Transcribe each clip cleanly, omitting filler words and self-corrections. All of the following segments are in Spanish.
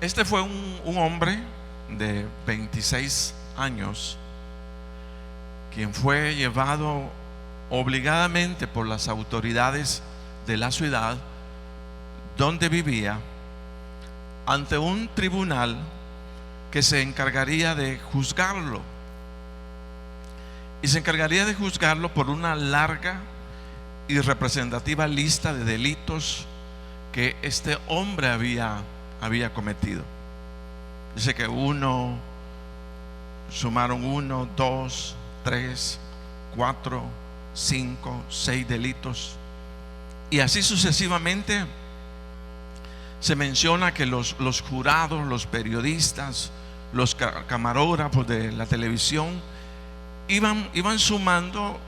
Este fue un hombre de 26 años quien fue llevado obligadamente por las autoridades de la ciudad donde vivía ante un tribunal que se encargaría de juzgarlo, y se encargaría de juzgarlo por una larga y representativa lista de delitos que este hombre había cometido. Dice que sumaron 1, 2, 3, 4, 5, 6 delitos, y así sucesivamente. Se menciona que los jurados, los periodistas, los camarógrafos de la televisión iban sumando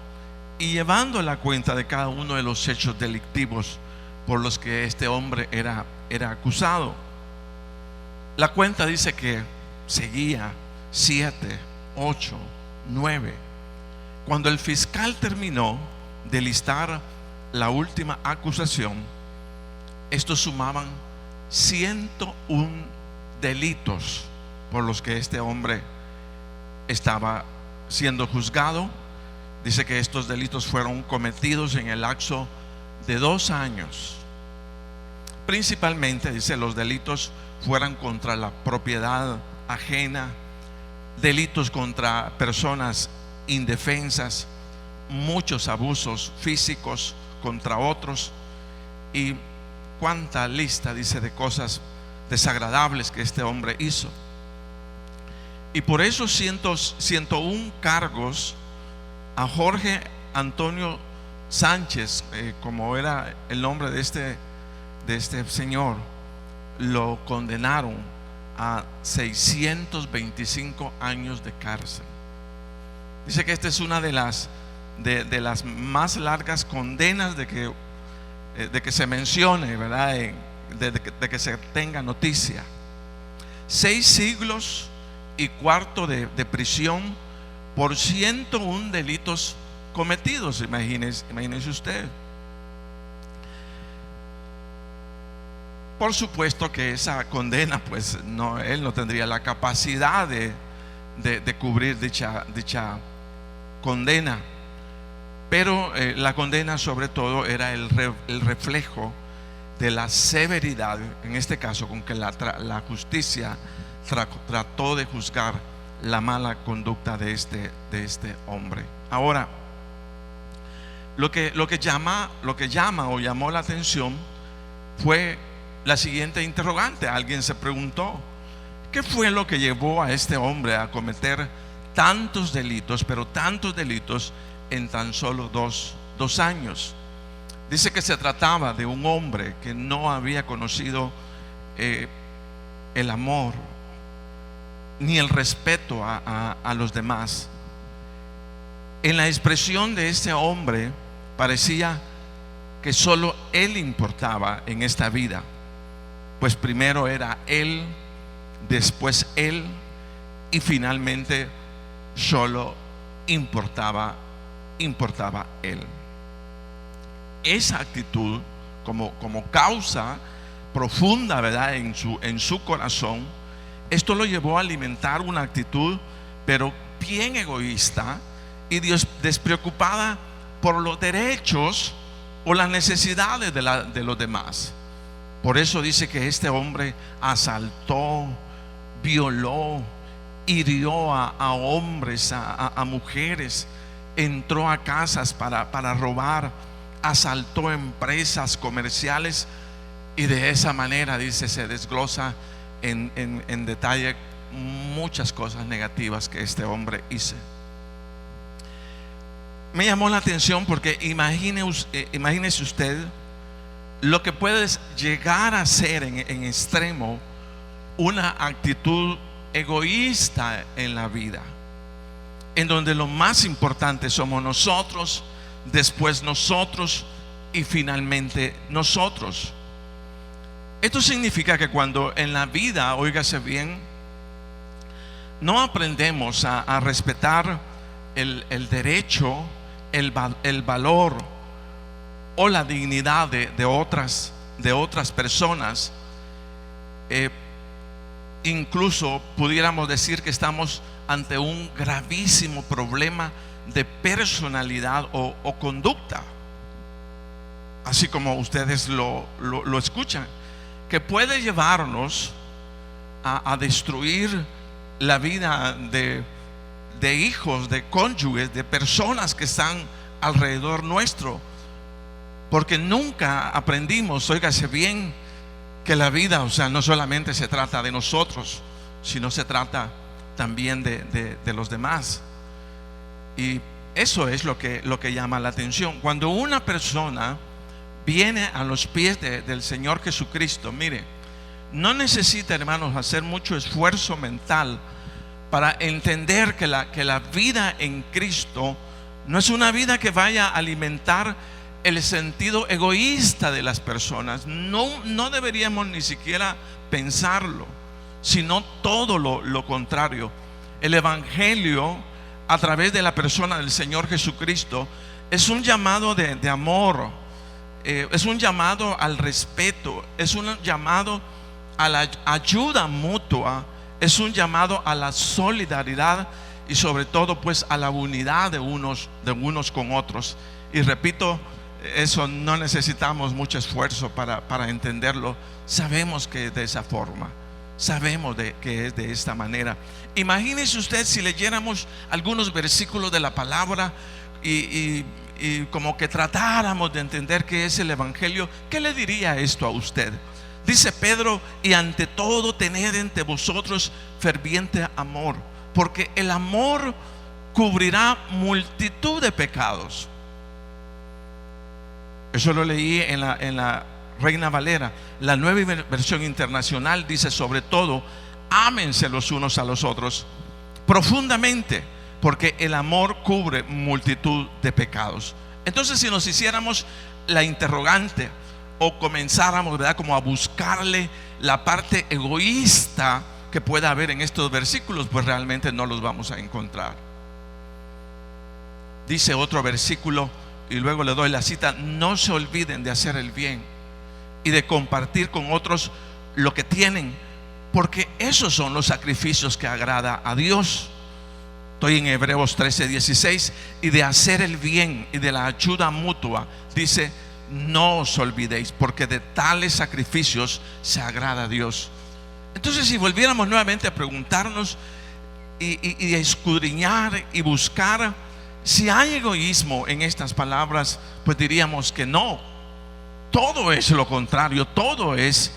y llevando la cuenta de cada uno de los hechos delictivos por los que este hombre era acusado. La cuenta dice que seguía 7, 8, 9. Cuando el fiscal terminó de listar la última acusación, estos sumaban 101 delitos por los que este hombre estaba siendo juzgado. Dice que estos delitos fueron cometidos en el lapso de 2 años. Principalmente, dice, los delitos fueran contra la propiedad ajena, delitos contra personas indefensas, muchos abusos físicos contra otros, y cuánta lista, dice, de cosas desagradables que este hombre hizo. Y por esos 101 cargos, a Jorge Antonio Sánchez, como era el nombre de este señor, lo condenaron a 625 años de cárcel. Dice que esta es una de las más largas condenas de que se mencione, ¿verdad? De que se tenga noticia. 6 siglos y cuarto de prisión por 101 delitos cometidos. Imagínese usted. Por supuesto que esa condena, pues él no tendría la capacidad de cubrir dicha condena, pero la condena sobre todo era el reflejo de la severidad, en este caso, con que la justicia trató de juzgar la mala conducta de este hombre. Ahora, lo que llamó la atención fue la siguiente interrogante. Alguien se preguntó: ¿qué fue lo que llevó a este hombre a cometer tantos delitos, pero tantos delitos en tan solo dos años? Dice que se trataba de un hombre que no había conocido el amor ni el respeto a los demás. En la expresión de este hombre parecía que solo él importaba en esta vida, pues primero era él, después él, y finalmente solo importaba él. Esa actitud como causa profunda, ¿verdad?, en su corazón, esto lo llevó a alimentar una actitud pero bien egoísta y despreocupada por los derechos o las necesidades de los demás. Por eso dice que este hombre asaltó, violó, hirió a hombres, a mujeres, entró a casas para robar, asaltó empresas comerciales, y de esa manera, dice, se desglosa en detalle muchas cosas negativas que este hombre hizo. Me llamó la atención porque imagínese usted lo que puede llegar a ser en extremo una actitud egoísta en la vida, en donde lo más importante somos nosotros, después nosotros y finalmente nosotros. Esto significa que cuando en la vida, óigase bien, no aprendemos a respetar el derecho, el valor o la dignidad de otras personas, incluso pudiéramos decir que estamos ante un gravísimo problema de personalidad o conducta, así como ustedes lo escuchan, que puede llevarnos a destruir la vida de hijos, de cónyuges, de personas que están alrededor nuestro, porque nunca aprendimos, óigase bien, que la vida, o sea, no solamente se trata de nosotros, sino se trata también de los demás. Y eso es lo que llama la atención. Cuando una persona viene a los pies del Señor Jesucristo, mire, no necesita, hermanos, hacer mucho esfuerzo mental para entender que la vida en Cristo no es una vida que vaya a alimentar el sentido egoísta de las personas. No deberíamos ni siquiera pensarlo, sino todo lo contrario. El Evangelio, a través de la persona del Señor Jesucristo, es un llamado de amor, es un llamado al respeto, es un llamado a la ayuda mutua, es un llamado a la solidaridad y sobre todo pues a la unidad de unos con otros. Y repito, eso no necesitamos mucho esfuerzo para entenderlo. Sabemos que es de esa forma, sabemos que es de esta manera. Imagínese usted si leyéramos algunos versículos de la palabra y como que tratáramos de entender qué es el Evangelio. ¿Qué le diría esto a usted? Dice Pedro: y ante todo tened entre vosotros ferviente amor, porque el amor cubrirá multitud de pecados. Eso lo leí en la Reina Valera. La Nueva Versión Internacional dice: sobre todo, ámense los unos a los otros profundamente, porque el amor cubre multitud de pecados. Entonces, si nos hiciéramos la interrogante o comenzáramos, ¿verdad?, como a buscarle la parte egoísta que pueda haber en estos versículos, pues realmente no los vamos a encontrar. Dice otro versículo, y luego le doy la cita: no se olviden de hacer el bien y de compartir con otros lo que tienen, porque esos son los sacrificios que agrada a Dios. Estoy en Hebreos 13:16. Y de hacer el bien y de la ayuda mutua, dice: no os olvidéis, porque de tales sacrificios se agrada a Dios. Entonces, si volviéramos nuevamente a preguntarnos y a escudriñar y buscar si hay egoísmo en estas palabras, pues diríamos que no. Todo es lo contrario, todo es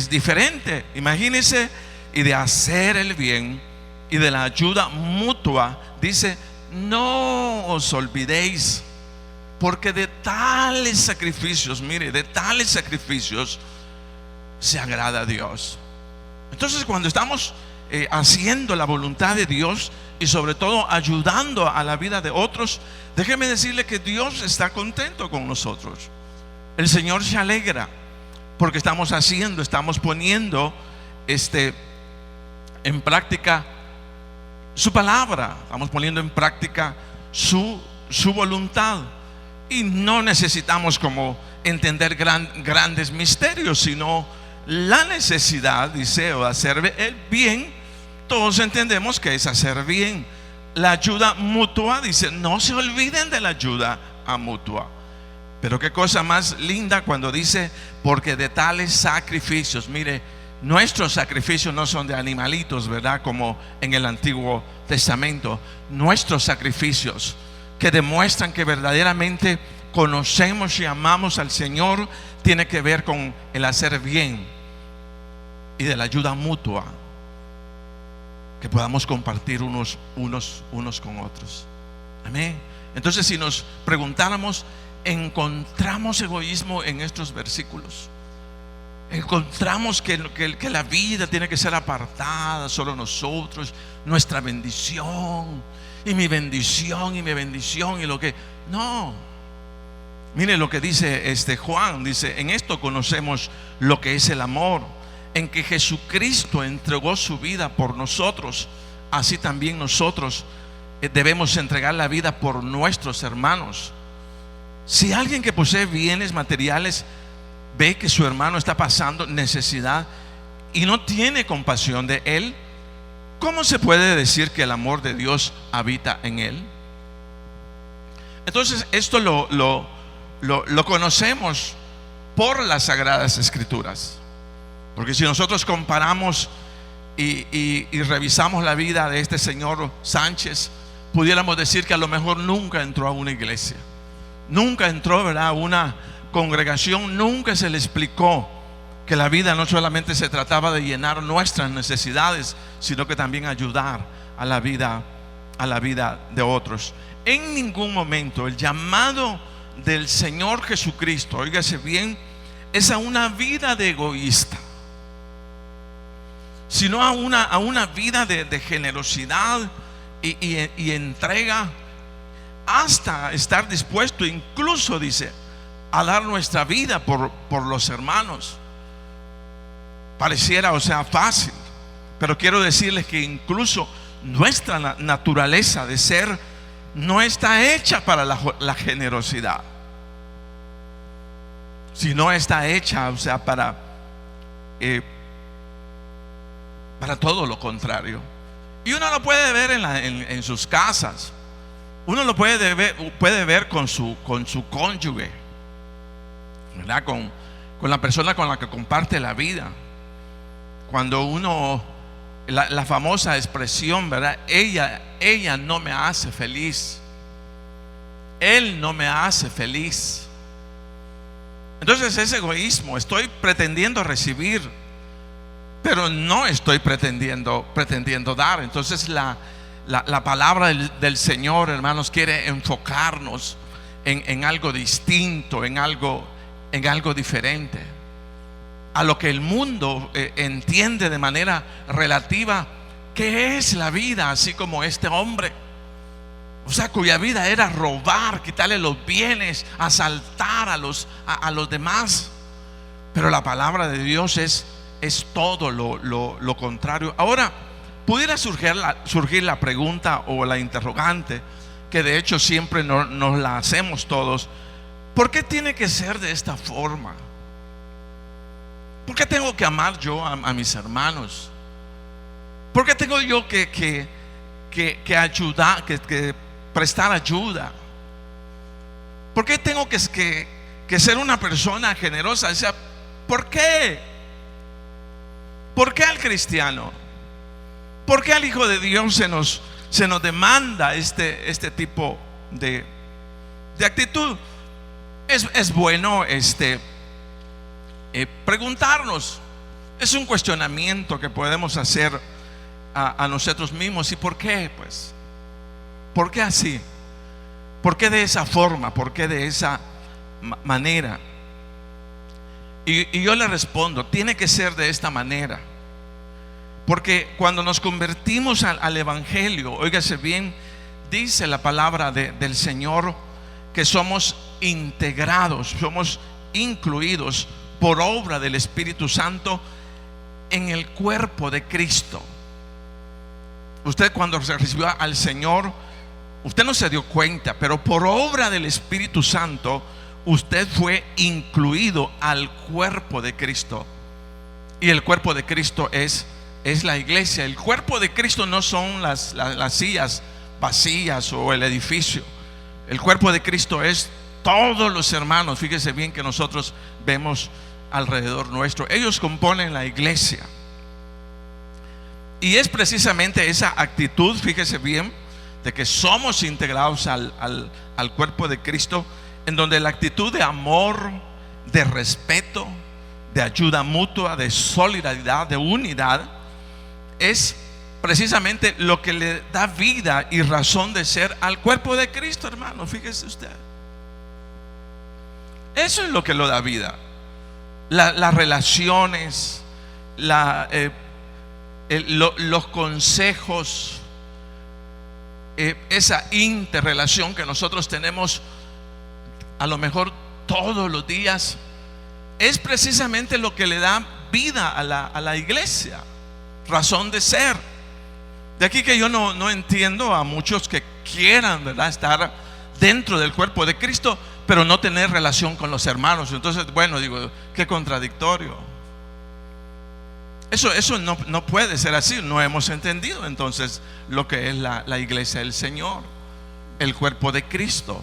diferente. Imagínense: y de hacer el bien y de la ayuda mutua, dice: no os olvidéis, porque de tales sacrificios, mire, de tales sacrificios se agrada a Dios. Entonces, cuando estamos haciendo la voluntad de Dios y sobre todo ayudando a la vida de otros, déjeme decirle que Dios está contento con nosotros. El Señor se alegra porque estamos poniendo en práctica su palabra, estamos poniendo en práctica su voluntad. Y no necesitamos como entender grandes misterios, sino la necesidad, dice, de hacer el bien. Todos entendemos que es hacer bien. La ayuda mutua, dice: no se olviden de la ayuda mutua. Pero qué cosa más linda cuando dice: porque de tales sacrificios. Mire, nuestros sacrificios no son de animalitos, ¿verdad?, como en el Antiguo Testamento. Nuestros sacrificios que demuestran que verdaderamente conocemos y amamos al Señor tiene que ver con el hacer bien y de la ayuda mutua, que podamos compartir unos con otros. Amén. Entonces, si nos preguntáramos, ¿encontramos egoísmo en estos versículos? ¿Encontramos que la vida tiene que ser apartada, solo nosotros, nuestra bendición y mi bendición y mi bendición y lo que? No. Mire lo que dice Juan, dice: en esto conocemos lo que es el amor, en que Jesucristo entregó su vida por nosotros, así también nosotros debemos entregar la vida por nuestros hermanos. Si alguien que posee bienes materiales ve que su hermano está pasando necesidad y no tiene compasión de él, ¿cómo se puede decir que el amor de Dios habita en él? Entonces esto lo conocemos por las Sagradas Escrituras. Porque si nosotros comparamos y revisamos la vida de este señor Sánchez, pudiéramos decir que a lo mejor nunca entró a una iglesia, nunca entró, ¿verdad?, a una congregación, nunca se le explicó que la vida no solamente se trataba de llenar nuestras necesidades, sino que también ayudar a la vida de otros. En ningún momento el llamado del Señor Jesucristo, óigase bien, es a una vida de egoísta, sino a una vida de generosidad y entrega, hasta estar dispuesto, incluso dice, a dar nuestra vida por los hermanos. Pareciera, o sea, fácil, pero quiero decirles que incluso nuestra naturaleza de ser no está hecha para la generosidad, sino está hecha, o sea, para todo lo contrario. Y uno lo puede ver en sus casas, uno lo puede ver con su cónyuge, ¿verdad? Con la persona con la que comparte la vida. Cuando uno, la famosa expresión, ¿verdad? Ella no me hace feliz, él no me hace feliz. Entonces es egoísmo. Estoy pretendiendo recibir, pero no estoy pretendiendo dar. Entonces la palabra del Señor, hermanos, quiere enfocarnos en algo distinto, en algo diferente a lo que el mundo entiende de manera relativa que es la vida, así como este hombre, o sea, cuya vida era robar, quitarle los bienes, asaltar a los demás. Pero la palabra de Dios es todo lo contrario. Ahora, pudiera surgir la pregunta o la interrogante, que de hecho siempre nos la hacemos todos: ¿por qué tiene que ser de esta forma? ¿Por qué tengo que amar yo a mis hermanos? ¿Por qué tengo yo que ayudar, que prestar ayuda? ¿Por qué tengo que ser una persona generosa? O sea, ¿por qué? ¿Por qué al cristiano? ¿Por qué al Hijo de Dios se nos demanda este tipo de actitud? Es bueno preguntarnos. Es un cuestionamiento que podemos hacer a nosotros mismos. ¿Y por qué? Pues, ¿por qué así? ¿Por qué de esa forma? ¿Por qué de esa manera? Y yo le respondo: tiene que ser de esta manera, porque cuando nos convertimos al Evangelio, óigase bien, dice la palabra del Señor que somos integrados, somos incluidos por obra del Espíritu Santo en el cuerpo de Cristo. Usted, cuando se recibió al Señor, usted no se dio cuenta, pero por obra del Espíritu Santo usted fue incluido al cuerpo de Cristo. Y el cuerpo de Cristo es la iglesia. El cuerpo de Cristo no son las sillas vacías o el edificio. El cuerpo de Cristo es todos los hermanos. Fíjese bien que nosotros vemos alrededor nuestro. Ellos componen la iglesia. Y es precisamente esa actitud, fíjese bien, de que somos integrados al cuerpo de Cristo, en donde la actitud de amor, de respeto, de ayuda mutua, de solidaridad, de unidad, es precisamente lo que le da vida y razón de ser al cuerpo de Cristo, hermano. Fíjese usted, eso es lo que lo da vida. Las relaciones, los consejos, esa interrelación que nosotros tenemos a lo mejor todos los días, es precisamente lo que le da vida a la iglesia, razón de ser. De aquí que yo no entiendo a muchos que quieran, ¿verdad?, estar dentro del cuerpo de Cristo, pero no tener relación con los hermanos. Entonces, bueno, digo, qué contradictorio. Eso no puede ser así. No hemos entendido entonces lo que es la iglesia del Señor, el cuerpo de Cristo.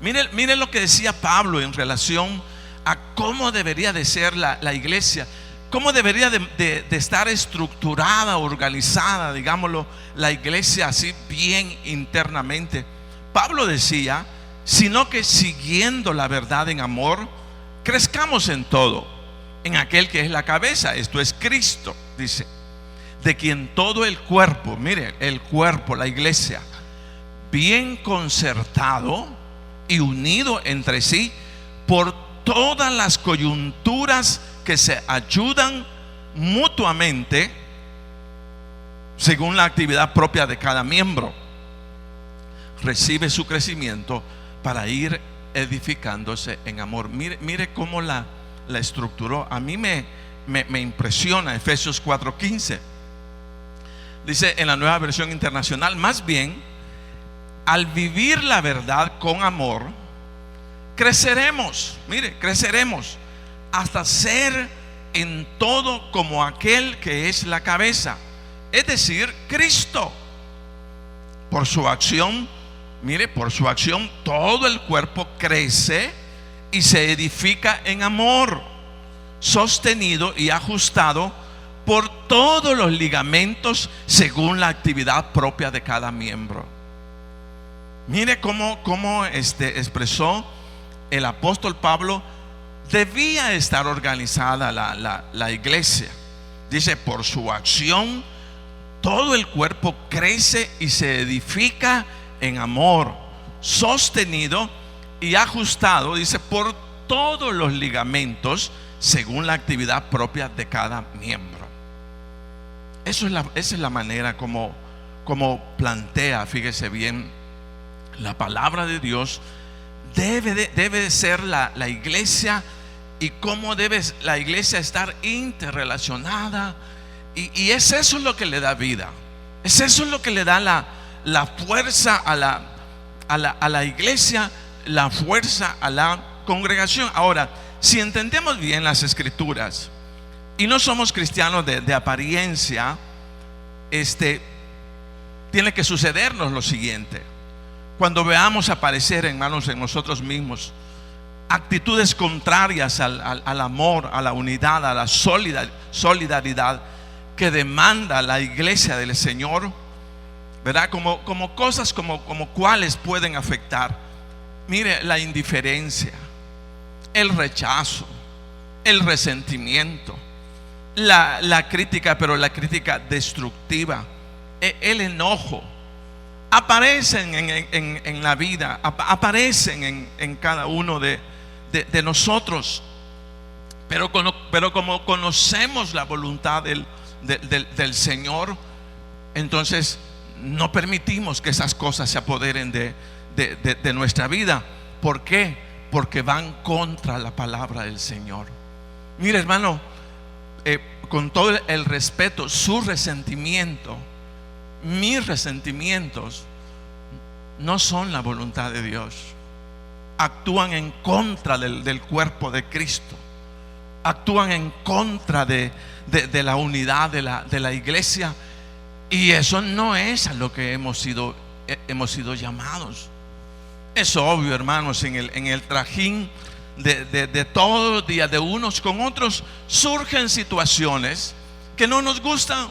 Mire lo que decía Pablo en relación a cómo debería de ser la iglesia, cómo debería de estar estructurada, organizada, digámoslo, la iglesia así bien internamente. Pablo decía: sino que siguiendo la verdad en amor, crezcamos en todo, en aquel que es la cabeza, esto es Cristo, dice, de quien todo el cuerpo, mire, el cuerpo, la iglesia, bien concertado y unido entre sí por todas las coyunturas que se ayudan mutuamente según la actividad propia de cada miembro, recibe su crecimiento para ir edificándose en amor. Mire cómo la estructuró. A mí me impresiona Efesios 4:15. Dice en la Nueva Versión Internacional: más bien, al vivir la verdad con amor, creceremos, mire, creceremos hasta ser en todo como aquel que es la cabeza, es decir, Cristo. Por su acción, mire, por su acción todo el cuerpo crece y se edifica en amor, sostenido y ajustado por todos los ligamentos según la actividad propia de cada miembro. Mire cómo expresó el apóstol Pablo. Debía estar organizada la iglesia. Dice: por su acción todo el cuerpo crece y se edifica en amor, sostenido y ajustado, dice, por todos los ligamentos según la actividad propia de cada miembro. Esa es la manera como plantea, fíjese bien, la palabra de Dios. Debe ser la iglesia, y cómo debe la iglesia estar interrelacionada. Y es eso lo que le da vida, es eso lo que le da la fuerza a la iglesia, la fuerza a la congregación. Ahora, si entendemos bien las escrituras y no somos cristianos de apariencia, tiene que sucedernos lo siguiente: cuando veamos aparecer, hermanos, en nosotros mismos actitudes contrarias al amor, a la unidad, a la solidaridad que demanda la iglesia del Señor, ¿verdad? Como cosas como cuáles pueden afectar. Mire, la indiferencia, el rechazo, el resentimiento, la crítica, pero la crítica destructiva, el enojo, aparecen en la vida, aparecen en cada uno de nosotros. Pero como conocemos la voluntad del Señor, entonces no permitimos que esas cosas se apoderen de nuestra vida. ¿Por qué? Porque van contra la palabra del Señor. Mire, hermano, con todo el respeto, su resentimiento, mis resentimientos no son la voluntad de Dios. Actúan en contra del cuerpo de Cristo, actúan en contra de la unidad de la iglesia. Y eso no es a lo que hemos sido llamados. Es obvio, hermanos, en el trajín de todos los días, de unos con otros, surgen situaciones que no nos gustan.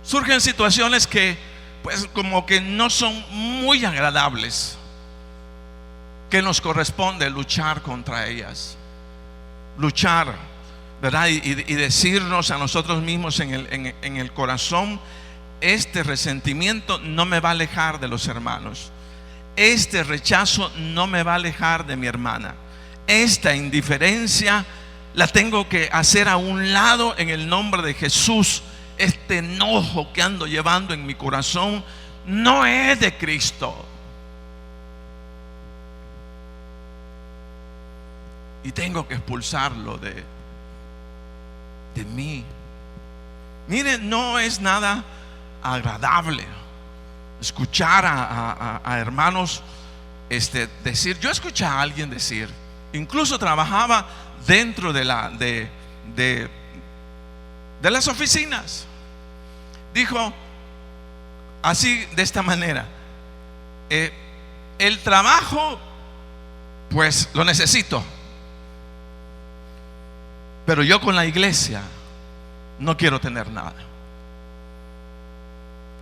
Surgen situaciones que pues como que no son muy agradables, que nos corresponde luchar contra ellas. Luchar, ¿verdad? Y decirnos a nosotros mismos en el corazón: este resentimiento no me va a alejar de los hermanos, este rechazo no me va a alejar de mi hermana, esta indiferencia la tengo que hacer a un lado en el nombre de Jesús. Este enojo que ando llevando en mi corazón no es de Cristo, y tengo que expulsarlo de mí. Mire, no es nada agradable escuchar a hermanos decir. Yo escuché a alguien decir, incluso trabajaba dentro de de, de las oficinas. Dijo así, de esta manera: el trabajo pues lo necesito, pero yo con la iglesia no quiero tener nada.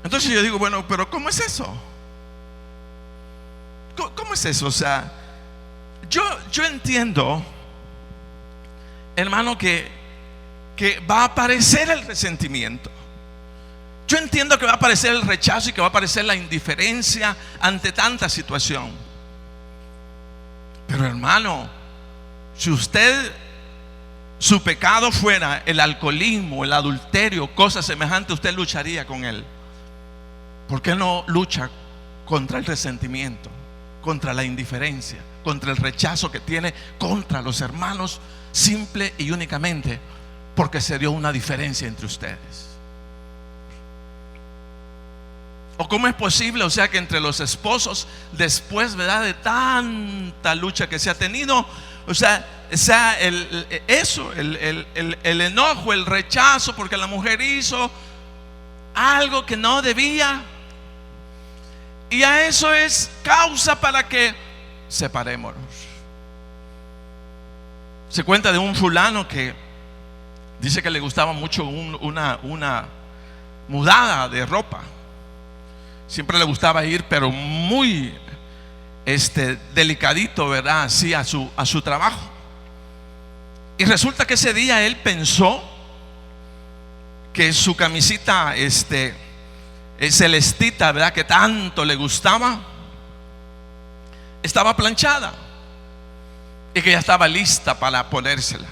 Entonces yo digo, bueno, pero ¿cómo es eso? ¿Cómo es eso? O sea, yo entiendo, hermano, que va a aparecer el resentimiento. Yo entiendo que va a aparecer el rechazo y que va a aparecer la indiferencia ante tanta situación. Pero hermano, si su pecado fuera el alcoholismo, el adulterio, cosas semejantes, usted lucharía con él. ¿Por qué no lucha contra el resentimiento, contra la indiferencia, contra el rechazo que tiene contra los hermanos, simple y únicamente porque se dio una diferencia entre ustedes? ¿O cómo es posible, o sea, que entre los esposos, después, ¿verdad?, de tanta lucha que se ha tenido, o sea el enojo, el rechazo porque la mujer hizo algo que no debía, y a eso es causa para que separémonos? Se cuenta de un fulano que dice que le gustaba mucho una mudada de ropa. Siempre le gustaba ir, pero muy delicadito, ¿verdad?, así a su trabajo. Y resulta que ese día él pensó que su camisita celestita, ¿verdad?, que tanto le gustaba, estaba planchada y que ya estaba lista para ponérsela.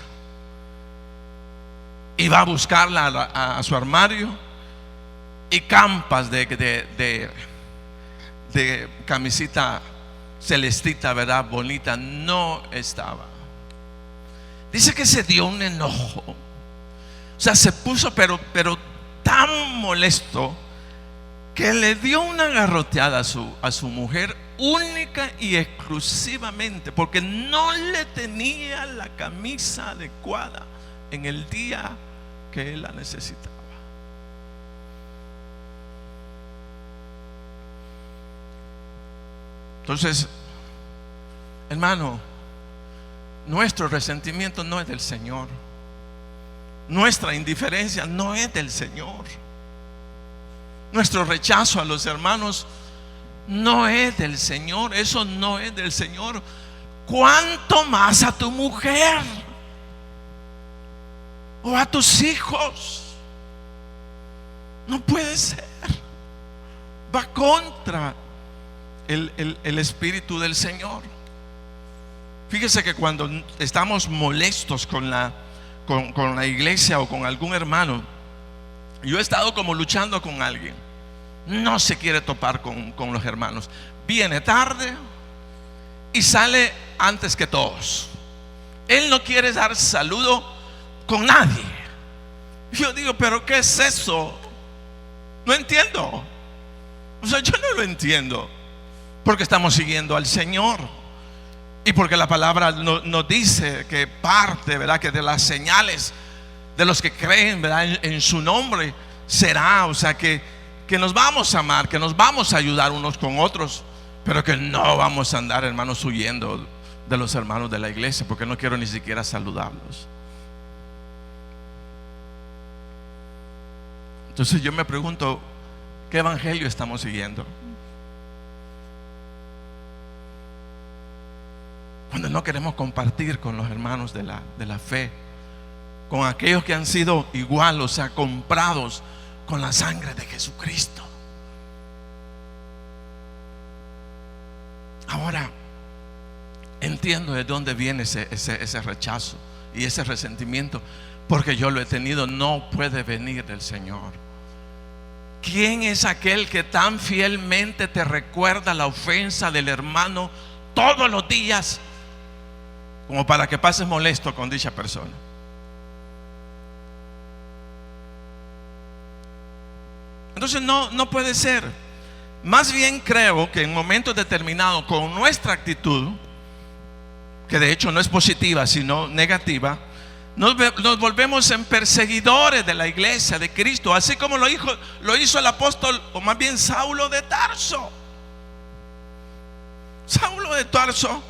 Y va a buscarla a su armario, y campas de camisita celestita, ¿verdad?, bonita, no estaba. Dice que se dio un enojo. O sea, se puso pero tan molesto que le dio una garroteada a su mujer, única y exclusivamente porque no le tenía la camisa adecuada en el día que él la necesitaba. Entonces, hermano, nuestro resentimiento no es del Señor. Nuestra indiferencia no es del Señor. Nuestro rechazo a los hermanos no es del Señor. Eso no es del Señor. ¿Cuánto más a tu mujer o a tus hijos? No puede ser. Va contra el espíritu del Señor. Fíjese que cuando estamos molestos con la iglesia o con algún hermano, yo he estado como luchando con alguien, no se quiere topar con los hermanos, viene tarde y sale antes que todos. Él no quiere dar saludo con nadie. Yo digo, pero ¿qué es eso? No entiendo. O sea, yo no lo entiendo. Porque estamos siguiendo al Señor y porque la palabra nos dice que parte, ¿verdad?, que de las señales de los que creen, ¿verdad?, en su nombre será, o sea, que nos vamos a amar, que nos vamos a ayudar unos con otros, pero que no vamos a andar, hermanos, huyendo de los hermanos de la iglesia, porque no quiero ni siquiera saludarlos. Entonces yo me pregunto, ¿qué evangelio estamos siguiendo? Cuando no queremos compartir con los hermanos de la fe, con aquellos que han sido igual, o sea, comprados con la sangre de Jesucristo. Ahora entiendo de dónde viene ese rechazo y ese resentimiento, porque yo lo he tenido. No puede venir del Señor. ¿Quién es aquel que tan fielmente te recuerda la ofensa del hermano todos los días como para que pases molesto con dicha persona? Entonces no puede ser. Más bien creo que en momentos determinados, con nuestra actitud, que de hecho no es positiva sino negativa, Nos volvemos en perseguidores de la iglesia de Cristo, así como lo hizo el apóstol, o más bien Saulo de Tarso. Saulo de Tarso,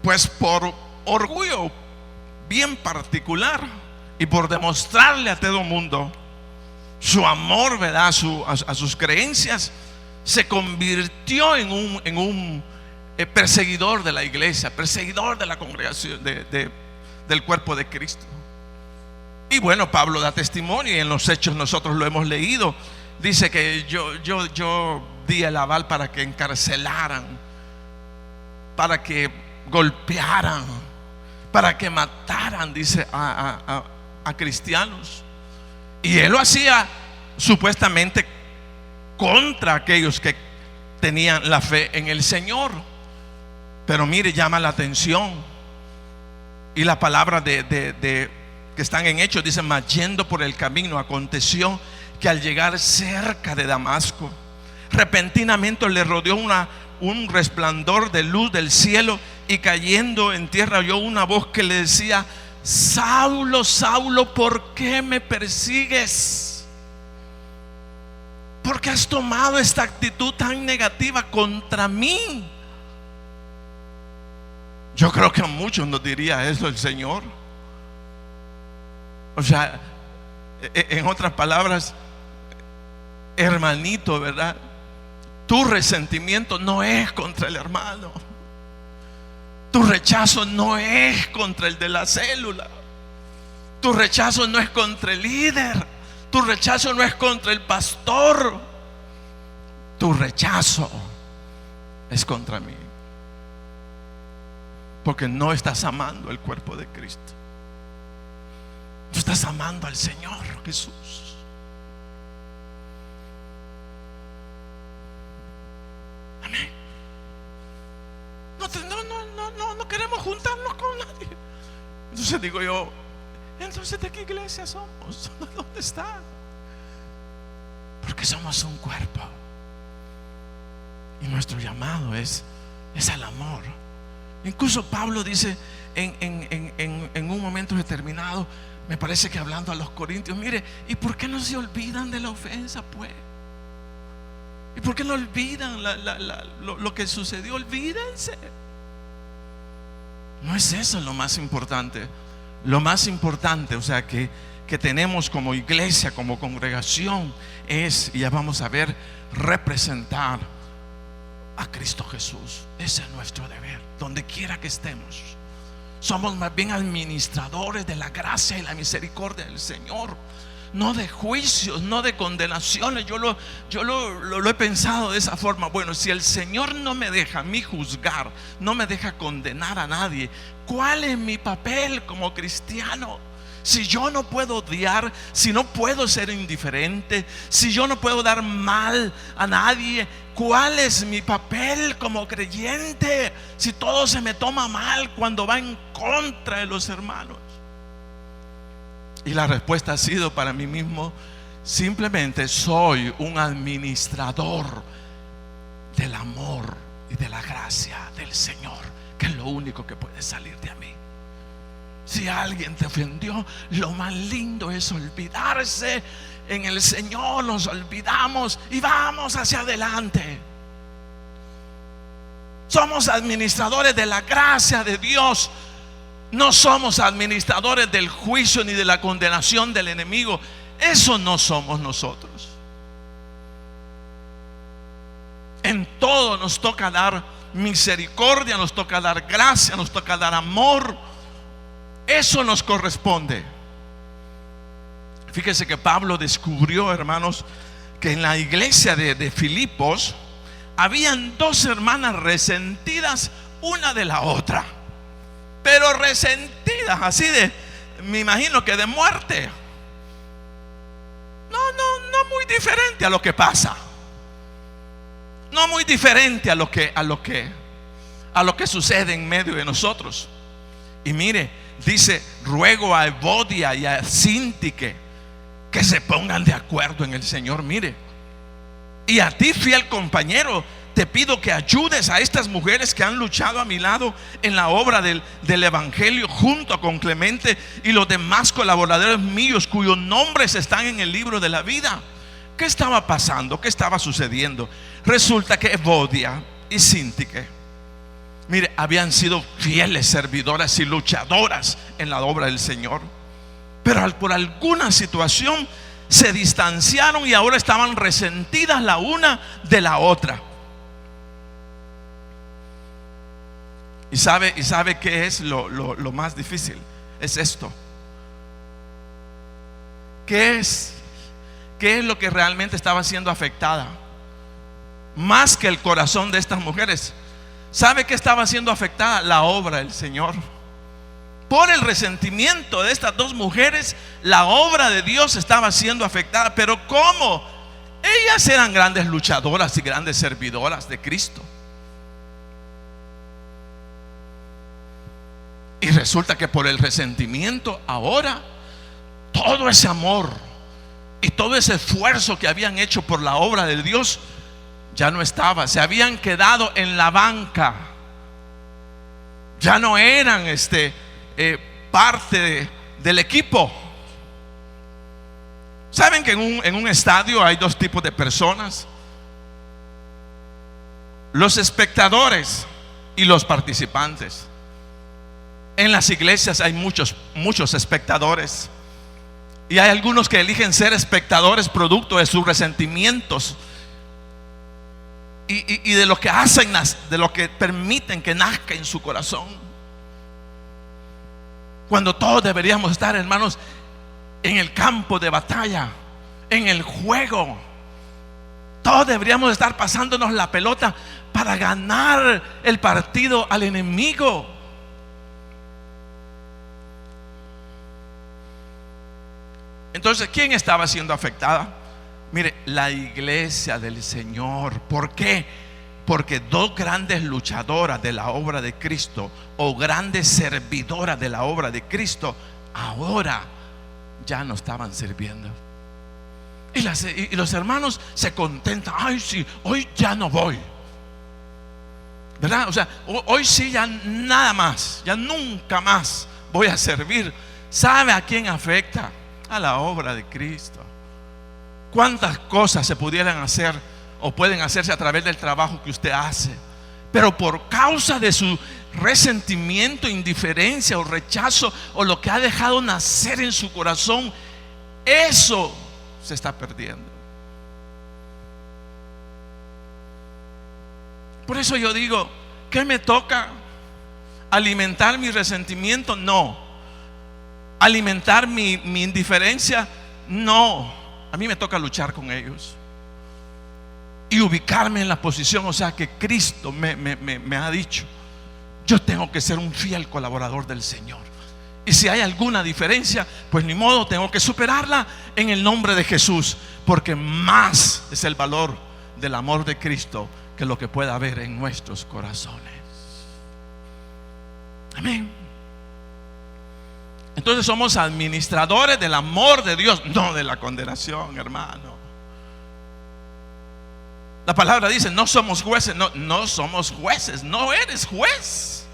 pues por orgullo bien particular y por demostrarle a todo el mundo su amor, ¿verdad?, a sus creencias, se convirtió en un perseguidor de la iglesia, perseguidor de la congregación, del cuerpo de Cristo. Y bueno, Pablo da testimonio, y en los Hechos nosotros lo hemos leído. Dice que yo di el aval para que encarcelaran, para que golpearan, para que mataran, dice, a cristianos. Y él lo hacía supuestamente contra aquellos que tenían la fe en el Señor. Pero mire, llama la atención. Y la palabra que están en Hechos dice: mas yendo por el camino, aconteció que al llegar cerca de Damasco, repentinamente le rodeó un resplandor de luz del cielo, y cayendo en tierra oyó una voz que le decía: Saulo, Saulo, ¿por qué me persigues? ¿Por qué has tomado esta actitud tan negativa contra mí? Yo creo que a muchos nos diría eso el Señor. O sea, en otras palabras, hermanito, ¿verdad? Tu resentimiento no es contra el hermano. Tu rechazo no es contra el de la célula. Tu rechazo no es contra el líder. Tu rechazo no es contra el pastor. Tu rechazo es contra mí, porque no estás amando el cuerpo de Cristo. Tú estás amando al Señor Jesús. Amén. No queremos juntarnos con nadie. Entonces digo yo: entonces, ¿de qué iglesia somos? ¿Dónde está? Porque somos un cuerpo, y nuestro llamado es al amor. Incluso Pablo dice en un momento determinado, me parece que hablando a los corintios: mire, ¿y por qué no se olvidan de la ofensa, pues? ¿Y por qué no olvidan lo que sucedió? Olvídense. No es eso lo más importante. Lo más importante, o sea, que tenemos como iglesia, como congregación, es, y ya vamos a ver, representar a Cristo Jesús. Ese es nuestro deber, donde quiera que estemos. Somos más bien administradores de la gracia y la misericordia del Señor, no de juicios, no de condenaciones. Yo lo he pensado de esa forma. Bueno, si el Señor no me deja a mí juzgar, no me deja condenar a nadie, ¿cuál es mi papel como cristiano? Si yo no puedo odiar, si no puedo ser indiferente, si yo no puedo dar mal a nadie, ¿cuál es mi papel como creyente? Si todo se me toma mal cuando va en contra de los hermanos. Y la respuesta ha sido para mí mismo: simplemente soy un administrador del amor y de la gracia del Señor, que es lo único que puede salir de mí. Si alguien te ofendió, lo más lindo es olvidarse. En el Señor nos olvidamos y vamos hacia adelante. Somos administradores de la gracia de Dios. No somos administradores del juicio ni de la condenación del enemigo. Eso no somos nosotros. En todo nos toca dar misericordia, nos toca dar gracia, nos toca dar amor. Eso nos corresponde. Fíjese que Pablo descubrió, hermanos, que en la iglesia de Filipos habían dos hermanas resentidas una de la otra, pero resentidas así me imagino que de muerte. No muy diferente a lo que pasa. No muy diferente a lo que sucede en medio de nosotros. Y mire, dice: ruego a Evodia y a Síntique que se pongan de acuerdo en el Señor. Mire, y a ti, fiel compañero, te pido que ayudes a estas mujeres que han luchado a mi lado en la obra del Evangelio, junto con Clemente y los demás colaboradores míos cuyos nombres están en el libro de la vida. ¿Qué estaba pasando? ¿Qué estaba sucediendo? Resulta que Evodia y Síntique, mire, habían sido fieles servidoras y luchadoras en la obra del Señor, pero por alguna situación se distanciaron y ahora estaban resentidas la una de la otra. ¿Y sabe qué es lo más difícil? Es esto. ¿Qué es lo que realmente estaba siendo afectada? Más que el corazón de estas mujeres. ¿Sabe qué estaba siendo afectada? La obra del Señor. Por el resentimiento de estas dos mujeres, la obra de Dios estaba siendo afectada. ¿Pero cómo? Ellas eran grandes luchadoras y grandes servidoras de Cristo. Y resulta que por el resentimiento ahora todo ese amor y todo ese esfuerzo que habían hecho por la obra de Dios ya no estaba. Se habían quedado en la banca. Ya no eran parte del equipo. ¿Saben que en un estadio hay dos tipos de personas? Los espectadores y los participantes. En las iglesias hay muchos espectadores, y hay algunos que eligen ser espectadores producto de sus resentimientos y de lo que hacen, de lo que permiten que nazca en su corazón. Cuando todos deberíamos estar, hermanos, en el campo de batalla, en el juego. Todos deberíamos estar pasándonos la pelota para ganar el partido al enemigo. Entonces, ¿quién estaba siendo afectada? Mire, la iglesia del Señor. ¿Por qué? Porque dos grandes luchadoras de la obra de Cristo, o grandes servidoras de la obra de Cristo, ahora ya no estaban sirviendo. Y los hermanos se contentan. Ay, sí, hoy ya no voy, ¿verdad? O sea, hoy sí, ya nada más, ya nunca más voy a servir. ¿Sabe a quién afecta? A la obra de Cristo. ¿Cuántas cosas se pudieran hacer o pueden hacerse a través del trabajo que usted hace? Pero por causa de su resentimiento, indiferencia o rechazo, o lo que ha dejado nacer en su corazón, eso se está perdiendo. Por eso yo digo, ¿qué me toca? ¿Alimentar mi resentimiento? No. ¿Alimentar mi indiferencia? No. A mí me toca luchar con ellos y ubicarme en la posición, o sea, que Cristo me ha dicho: yo tengo que ser un fiel colaborador del Señor. Y si hay alguna diferencia, pues ni modo, tengo que superarla en el nombre de Jesús, porque más es el valor del amor de Cristo que lo que pueda haber en nuestros corazones. Amén. Entonces somos administradores del amor de Dios, no de la condenación, hermano. La palabra dice: no somos jueces. No somos jueces. No eres juez,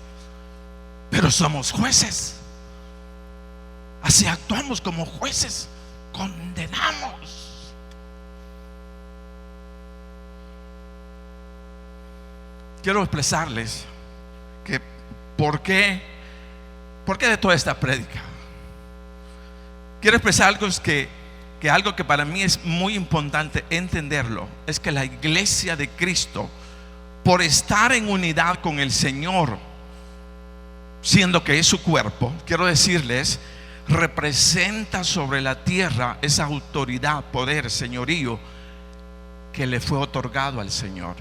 pero somos jueces. Así actuamos como jueces. Condenamos. Quiero expresarles que ¿por qué de toda esta prédica? Quiero expresar algo algo que para mí es muy importante entenderlo. Es que la iglesia de Cristo, por estar en unidad con el Señor, siendo que es su cuerpo, quiero decirles, representa sobre la tierra esa autoridad, poder, señorío que le fue otorgado al Señor.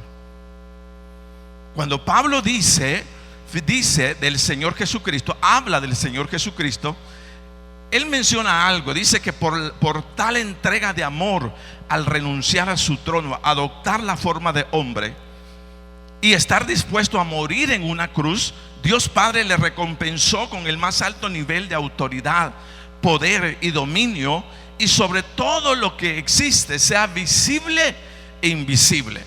Cuando Pablo dice del Señor Jesucristo, habla del Señor Jesucristo, él menciona algo. Dice que por tal entrega de amor, al renunciar a su trono, adoptar la forma de hombre y estar dispuesto a morir en una cruz, Dios Padre le recompensó con el más alto nivel de autoridad, poder y dominio, y sobre todo lo que existe, sea visible e invisible,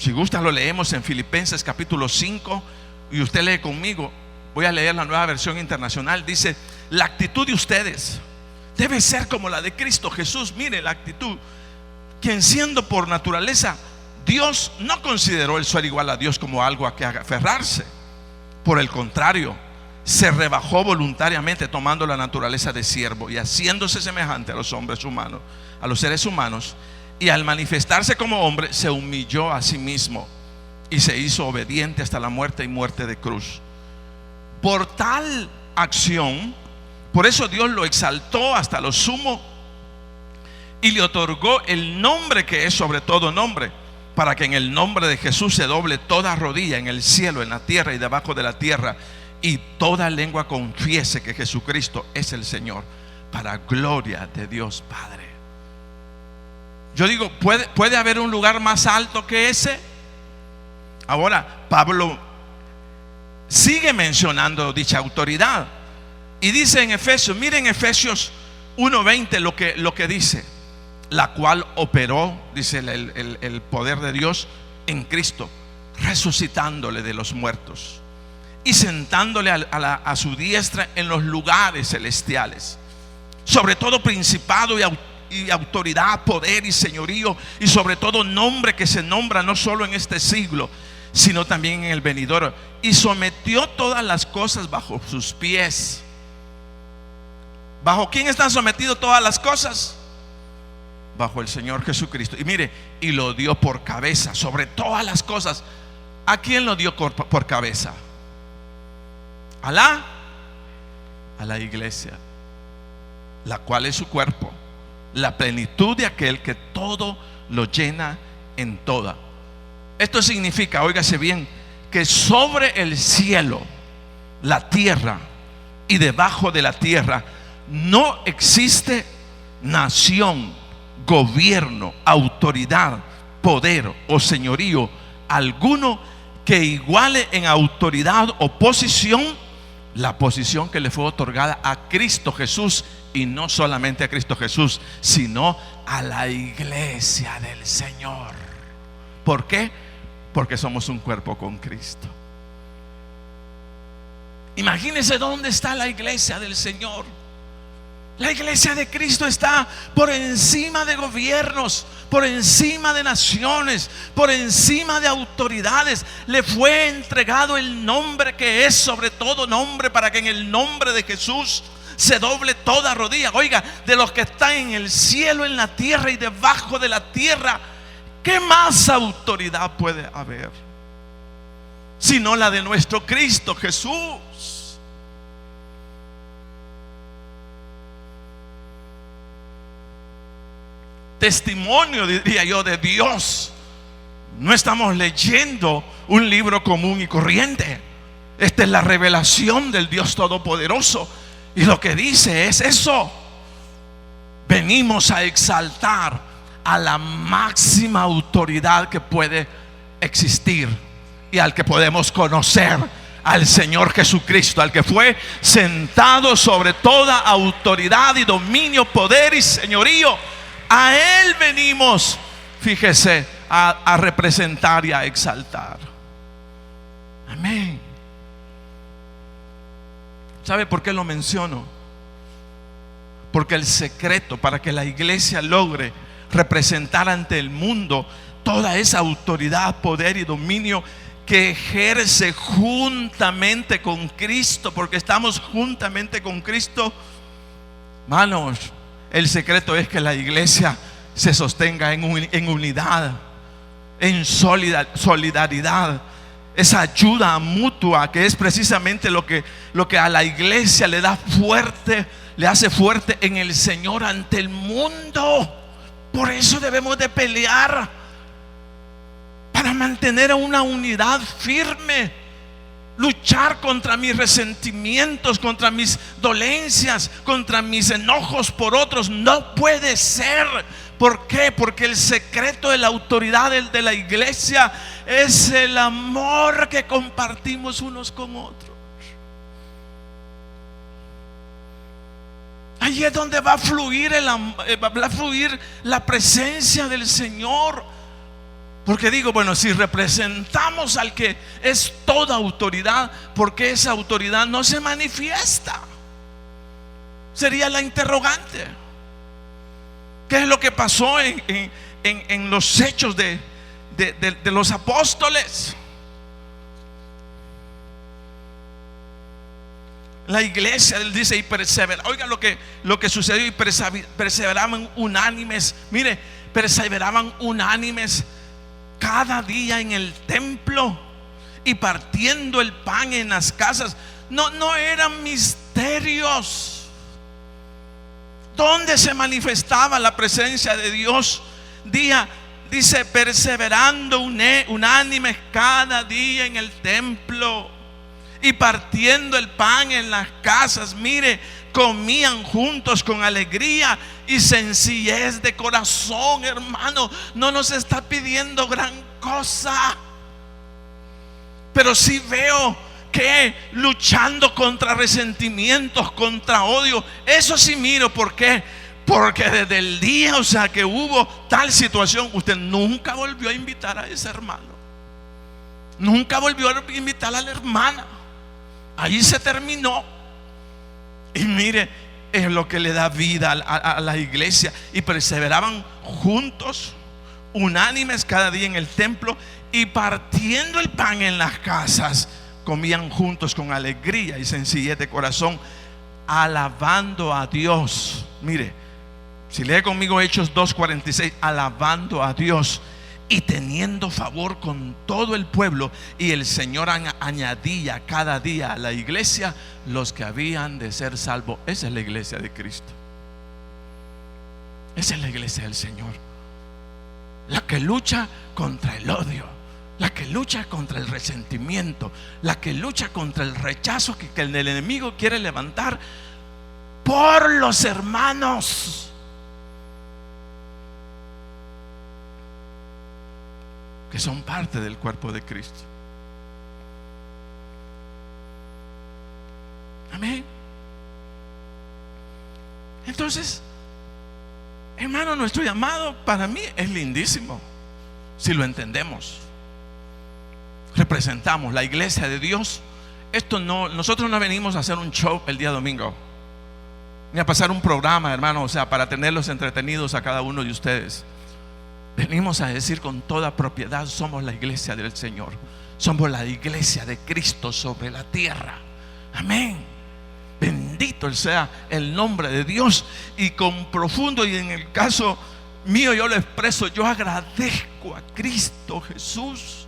Si gusta lo leemos en Filipenses capítulo 5 y usted lee conmigo. Voy a leer la Nueva Versión Internacional. Dice: la actitud de ustedes debe ser como la de Cristo Jesús. Mire la actitud, quien siendo por naturaleza Dios, no consideró el ser igual a Dios como algo a que aferrarse. Por el contrario, se rebajó voluntariamente, tomando la naturaleza de siervo y haciéndose semejante a los hombres humanos, a los seres humanos. Y al manifestarse como hombre, se humilló a sí mismo y se hizo obediente hasta la muerte y muerte de cruz. Por tal acción, por eso Dios lo exaltó hasta lo sumo y le otorgó el nombre que es sobre todo nombre, para que en el nombre de Jesús se doble toda rodilla en el cielo, en la tierra y debajo de la tierra, y toda lengua confiese que Jesucristo es el Señor, para gloria de Dios Padre. Yo digo, ¿puede haber un lugar más alto que ese? Ahora Pablo sigue mencionando dicha autoridad y dice en Efesios, miren Efesios 1:20 lo que dice: la cual operó, dice el poder de Dios en Cristo, resucitándole de los muertos y sentándole a su diestra en los lugares celestiales, sobre todo principado y autoridad, poder y señorío, y sobre todo nombre que se nombra no solo en este siglo, sino también en el venidero, y sometió todas las cosas bajo sus pies. ¿Bajo quién están sometidas todas las cosas? Bajo el Señor Jesucristo. Y mire, y lo dio por cabeza sobre todas las cosas. ¿A quién lo dio por cabeza? A la iglesia, la cual es su cuerpo, la plenitud de aquel que todo lo llena en toda. Esto significa, óigase bien, que sobre el cielo, la tierra y debajo de la tierra no existe nación, gobierno, autoridad, poder o señorío alguno que iguale en autoridad o posición la posición que le fue otorgada a Cristo Jesús, y no solamente a Cristo Jesús, sino a la iglesia del Señor. ¿Por qué? Porque somos un cuerpo con Cristo. Imagínense dónde está la iglesia del Señor. La iglesia de Cristo está por encima de gobiernos, por encima de naciones, por encima de autoridades. Le fue entregado el nombre que es sobre todo nombre, para que en el nombre de Jesús se doble toda rodilla. Oiga, de los que están en el cielo, en la tierra y debajo de la tierra, ¿qué más autoridad puede haber sino la de nuestro Cristo Jesús? Testimonio, diría yo, de Dios. No estamos leyendo un libro común y corriente. Esta es la revelación del Dios Todopoderoso, y lo que dice es eso: venimos a exaltar a la máxima autoridad que puede existir y al que podemos conocer, al Señor Jesucristo, al que fue sentado sobre toda autoridad y dominio, poder y señorío. A Él venimos, fíjese, a representar y a exaltar. Amén. ¿Sabe por qué lo menciono? Porque el secreto para que la iglesia logre representar ante el mundo toda esa autoridad, poder y dominio que ejerce juntamente con Cristo, porque estamos juntamente con Cristo, hermanos, el secreto es que la iglesia se sostenga en unidad, en solidaridad, esa ayuda mutua, que es precisamente lo que a la iglesia le da fuerte, le hace fuerte en el Señor ante el mundo. Por eso debemos de pelear para mantener una unidad firme. Luchar contra mis resentimientos, contra mis dolencias, contra mis enojos por otros, no puede ser. ¿Por qué? Porque el secreto de la autoridad de la iglesia es el amor que compartimos unos con otros. Ahí es donde va a fluir la presencia del Señor. Porque digo, bueno, si representamos al que es toda autoridad, ¿por qué esa autoridad no se manifiesta? Sería la interrogante. ¿Qué es lo que pasó en los hechos de los apóstoles? La iglesia, él dice, y persevera. Oiga lo que sucedió, y perseveraban unánimes. Mire, perseveraban unánimes cada día en el templo y partiendo el pan en las casas. No eran misterios. ¿Dónde se manifestaba la presencia de Dios? Dice, perseverando unánimes cada día en el templo y partiendo el pan en las casas. Mire, comían juntos con alegría y sencillez de corazón. Hermano, no nos está pidiendo gran cosa, pero sí veo que luchando contra resentimientos, contra odio. Eso sí miro. ¿Por qué? Porque desde el día, que hubo tal situación, usted nunca volvió a invitar a ese hermano, nunca volvió a invitar a la hermana. Ahí se terminó. Y mire, es lo que le da vida a la iglesia. Y perseveraban juntos, unánimes cada día en el templo y partiendo el pan en las casas, comían juntos con alegría y sencillez de corazón, alabando a Dios. Mire, si lee conmigo Hechos 2:46, alabando a Dios y teniendo favor con todo el pueblo, y el Señor añadía cada día a la iglesia los que habían de ser salvos. Esa es la iglesia de Cristo. Esa es la iglesia del Señor, la que lucha contra el odio, la que lucha contra el resentimiento, la que lucha contra el rechazo que el enemigo quiere levantar por los hermanos. Que son parte del cuerpo de Cristo. Amén. Entonces, hermano, nuestro llamado para mí es lindísimo, si lo entendemos. Representamos la iglesia de Dios. Nosotros no venimos a hacer un show el día domingo, ni a pasar un programa, hermano, para tenerlos entretenidos a cada uno de ustedes. Venimos a decir con toda propiedad: somos la iglesia del Señor, somos la iglesia de Cristo sobre la tierra. Amén. Bendito sea el nombre de Dios. Y con profundo, y en el caso mío yo lo expreso, yo agradezco a Cristo Jesús,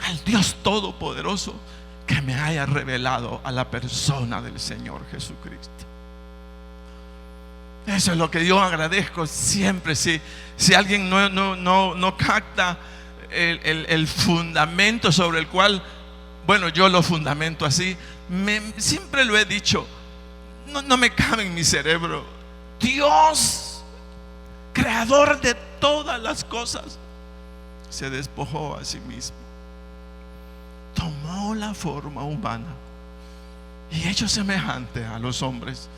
al Dios Todopoderoso, que me haya revelado a la persona del Señor Jesucristo. Eso es lo que yo agradezco siempre. Si alguien no capta el fundamento sobre el cual, bueno, yo lo fundamento así, siempre lo he dicho, no me cabe en mi cerebro. Dios, creador de todas las cosas, se despojó a sí mismo, tomó la forma humana y hecho semejante a los hombres,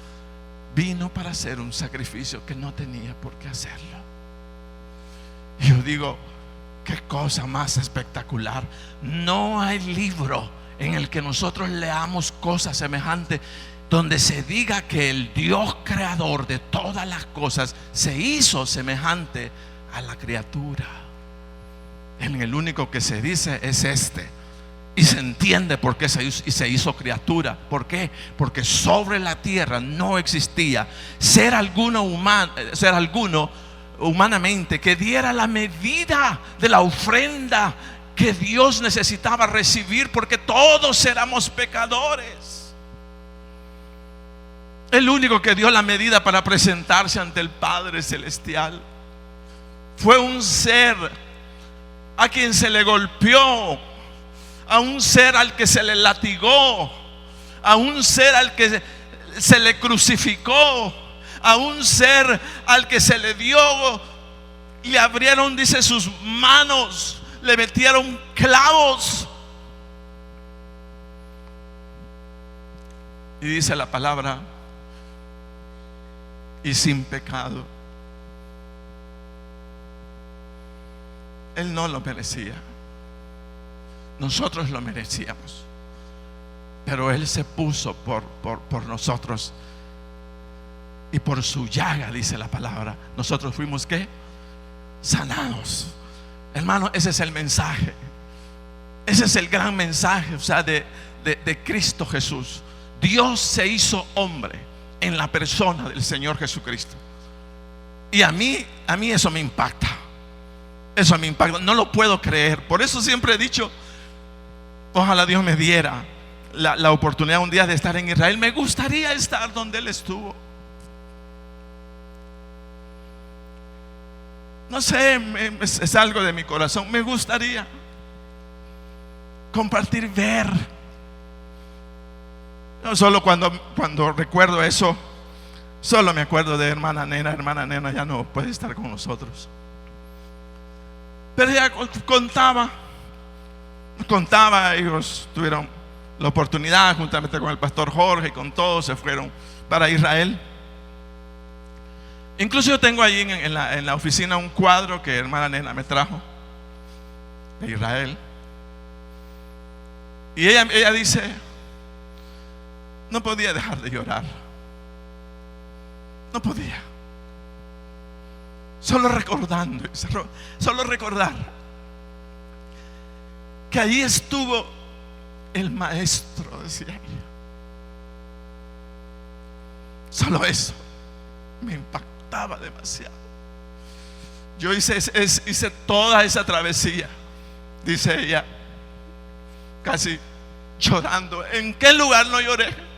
vino para hacer un sacrificio que no tenía por qué hacerlo. Y yo digo, qué cosa más espectacular. No hay libro en el que nosotros leamos cosas semejantes, donde se diga que el Dios creador de todas las cosas se hizo semejante a la criatura. En el único que se dice es y se entiende por qué se hizo criatura. ¿Por qué? Porque sobre la tierra no existía ser alguno humanamente que diera la medida de la ofrenda que Dios necesitaba recibir, porque todos éramos pecadores. El único que dio la medida para presentarse ante el Padre Celestial fue un ser a quien se le golpeó, a un ser al que se le latigó, a un ser al que se le crucificó, a un ser al que se le dio, le abrieron, dice, sus manos, le metieron clavos. Y dice la palabra, y sin pecado. Él no lo merecía. Nosotros lo merecíamos. Pero Él se puso por nosotros. Y por su llaga, dice la palabra, nosotros fuimos ¿qué? Sanados. Hermano, ese es el mensaje. Ese es el gran mensaje, o sea, de Cristo Jesús. Dios se hizo hombre en la persona del Señor Jesucristo. Y a mí eso me impacta. Eso me impacta, no lo puedo creer. Por eso siempre he dicho, ojalá Dios me diera la oportunidad un día de estar en Israel. Me gustaría estar donde Él estuvo. No sé, es algo de mi corazón. Me gustaría compartir, ver. No solo cuando recuerdo eso, solo me acuerdo de hermana Nena. Hermana Nena ya no puede estar con nosotros. Pero ella contaba, ellos tuvieron la oportunidad juntamente con el pastor Jorge y con todos, se fueron para Israel. Incluso yo tengo allí en la oficina un cuadro que hermana Nena me trajo de Israel. Y ella dice, no podía dejar de llorar. No podía. Solo recordando, solo recordar que allí estuvo el maestro, decía ella. Solo eso me impactaba demasiado. Yo hice toda esa travesía, dice ella, casi llorando. ¿En qué lugar no lloré?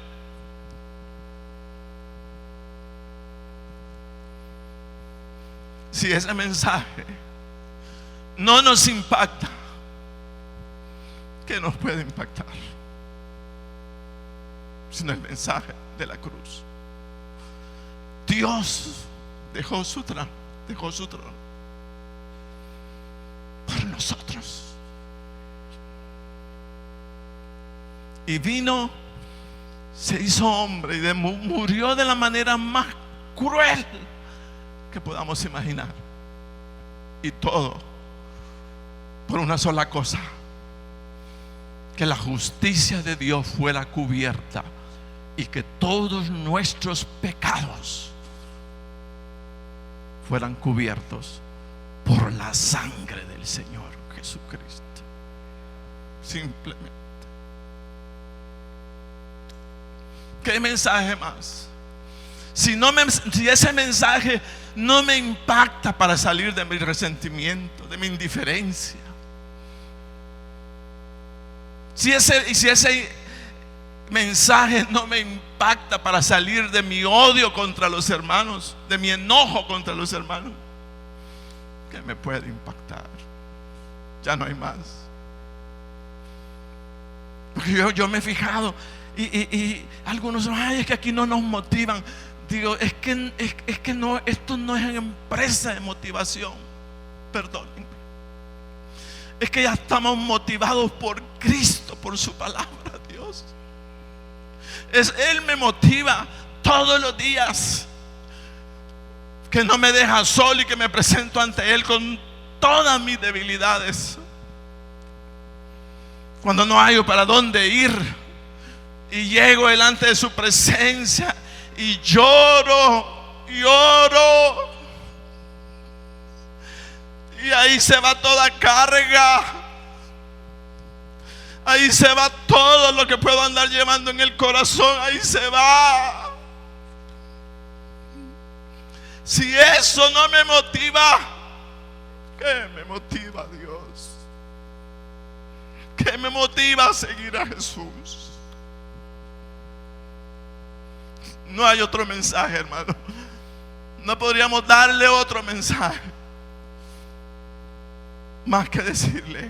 Si ese mensaje no nos impacta, ¿qué nos puede impactar? Sino el mensaje de la cruz. Dios dejó su trono por nosotros. Y vino, se hizo hombre y murió de la manera más cruel que podamos imaginar. Y todo por una sola cosa: que la justicia de Dios fuera cubierta y que todos nuestros pecados fueran cubiertos por la sangre del Señor Jesucristo. Simplemente. ¿Qué mensaje más? Si ese mensaje no me impacta para salir de mi resentimiento, de mi indiferencia, si ese mensaje no me impacta para salir de mi odio contra los hermanos, de mi enojo contra los hermanos, ¿qué me puede impactar? Ya no hay más. Porque yo me he fijado y algunos, ay, es que aquí no nos motivan. Digo, es que no, esto no es empresa de motivación. Perdónenme. Es que ya estamos motivados por Cristo, por su palabra, Dios. Él me motiva todos los días, que no me deja solo y que me presento ante Él con todas mis debilidades. Cuando no hay para dónde ir y llego delante de su presencia y lloro. Y ahí se va toda carga. Ahí se va todo lo que puedo andar llevando en el corazón. Ahí se va. Si eso no me motiva, ¿qué me motiva, Dios? ¿Qué me motiva a seguir a Jesús? No hay otro mensaje, hermano. No podríamos darle otro mensaje más que decirle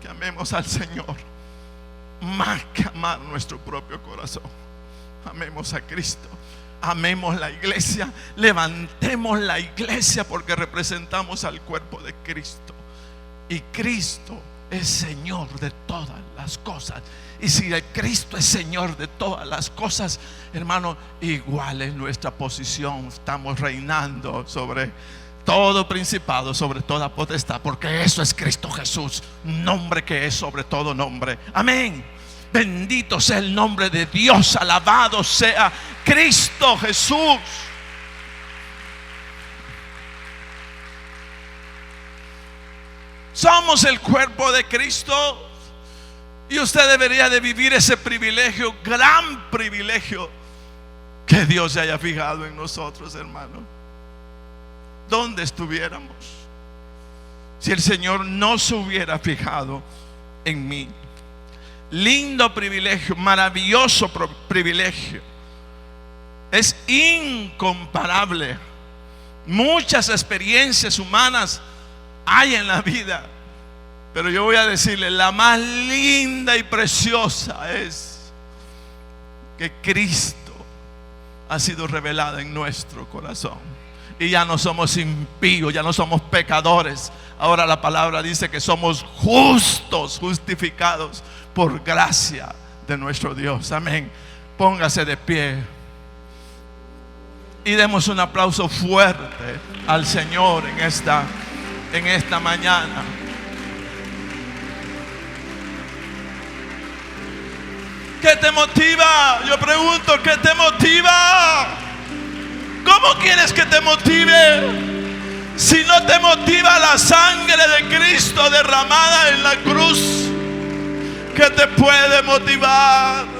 que amemos al Señor más que amar nuestro propio corazón. Amemos a Cristo, amemos la iglesia, levantemos la iglesia, porque representamos al cuerpo de Cristo y Cristo es Señor de todas las cosas. Y si el Cristo es Señor de todas las cosas, hermano, igual es nuestra posición. Estamos reinando sobre todo principado, sobre toda potestad, porque eso es Cristo Jesús, nombre que es sobre todo nombre. Amén. Bendito sea el nombre de Dios, alabado sea Cristo Jesús. Somos el cuerpo de Cristo y usted debería de vivir ese privilegio, gran privilegio que Dios se haya fijado en nosotros, hermano. ¿Dónde estuviéramos si el Señor no se hubiera fijado en mí? Lindo privilegio, maravilloso privilegio. Es incomparable. Muchas experiencias humanas hay en la vida, pero yo voy a decirle, la más linda y preciosa es que Cristo ha sido revelado en nuestro corazón. Y ya no somos impíos, ya no somos pecadores. Ahora la palabra dice que somos justos, justificados por gracia de nuestro Dios. Amén. Póngase de pie y demos un aplauso fuerte al Señor en esta mañana. ¿Qué te motiva? Yo pregunto, ¿qué te motiva? ¿Cómo quieres que te motive si no te motiva la sangre de Cristo derramada en la cruz? ¿Qué te puede motivar?